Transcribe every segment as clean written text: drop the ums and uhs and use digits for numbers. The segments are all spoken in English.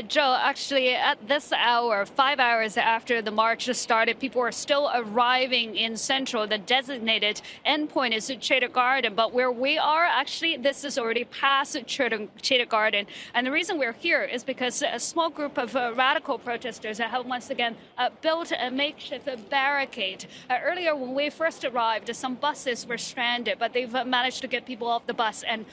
Joe, actually, at this hour, 5 hours after the march started, people are still arriving in Central. The designated endpoint is Cheetah Garden, but where we are, actually, this is already past Cheetah Garden. And the reason we're here is because a small group of radical protesters have once again built a makeshift barricade. Earlier, when we first arrived, some buses were stranded, but they've managed to get people off the bus and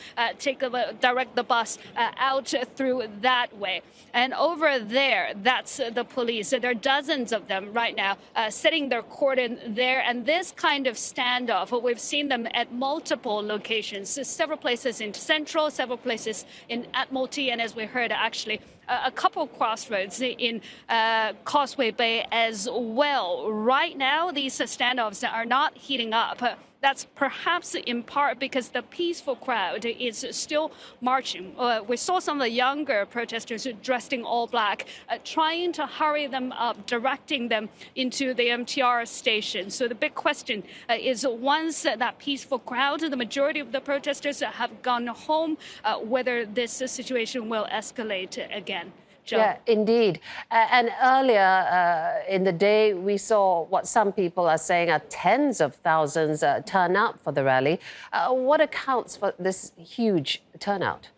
direct the bus out through that way. And over there, that's the police. There are dozens of them right now setting their cordon there. And this kind of standoff, we've seen them at multiple locations, several places in Central, several places in Admiralty, and as we heard, actually, a couple crossroads in Causeway Bay as well. Right now, these standoffs are not heating up. That's perhaps in part because the peaceful crowd is still marching. We saw some of the younger protesters dressed in all black, trying to hurry them up, directing them into the MTR station. So the big question is, once that peaceful crowd, the majority of the protesters have gone home, whether this situation will escalate again. Joe. Yeah, indeed. And earlier in the day, we saw what some people are saying are tens of thousands turn out for the rally. What accounts for this huge turnout?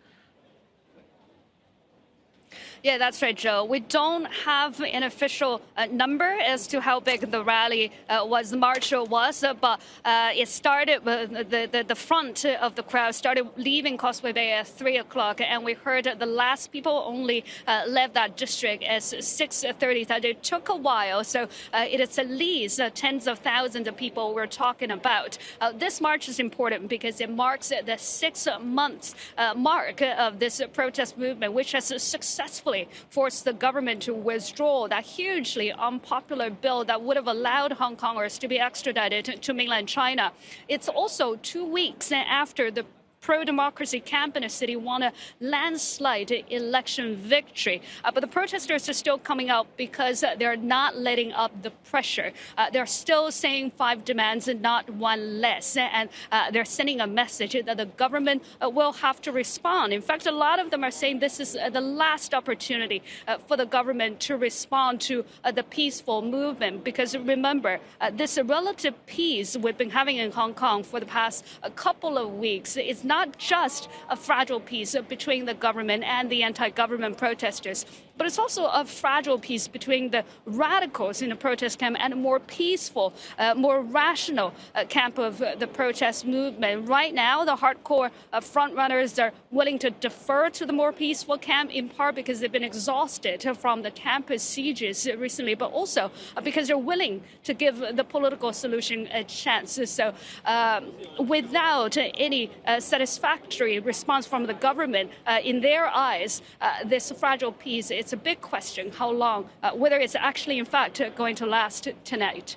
Yeah, that's right, Joe. We don't have an official number as to how big the rally was, the march was, but it started, the front of the crowd started leaving Causeway Bay at 3 o'clock, and we heard the last people only left that district at 6:30. That it took a while, so it is at least tens of thousands of people we're talking about. This march is important because it marks the 6 months mark of this protest movement, which has successfully forced the government to withdraw that hugely unpopular bill that would have allowed Hong Kongers to be extradited to mainland China. It's also 2 weeks after the pro-democracy camp in the city won a landslide election victory. But the protesters are still coming out because they're not letting up the pressure. They're still saying 5 demands and not one less. And they're sending a message that the government will have to respond. In fact, a lot of them are saying this is the last opportunity for the government to respond to the peaceful movement. Because remember, this relative peace we've been having in Hong Kong for the past couple of weeks is not just a fragile peace between the government and the anti-government protesters, but it's also a fragile peace between the radicals in the protest camp and a more peaceful, more rational camp of the protest movement. Right now, the hardcore frontrunners are willing to defer to the more peaceful camp, in part because they've been exhausted from the campus sieges recently, but also because they're willing to give the political solution a chance. So without any satisfactory response from the government, in their eyes, this fragile peace, it's a big question how long, whether it's actually, in fact, going to last tonight.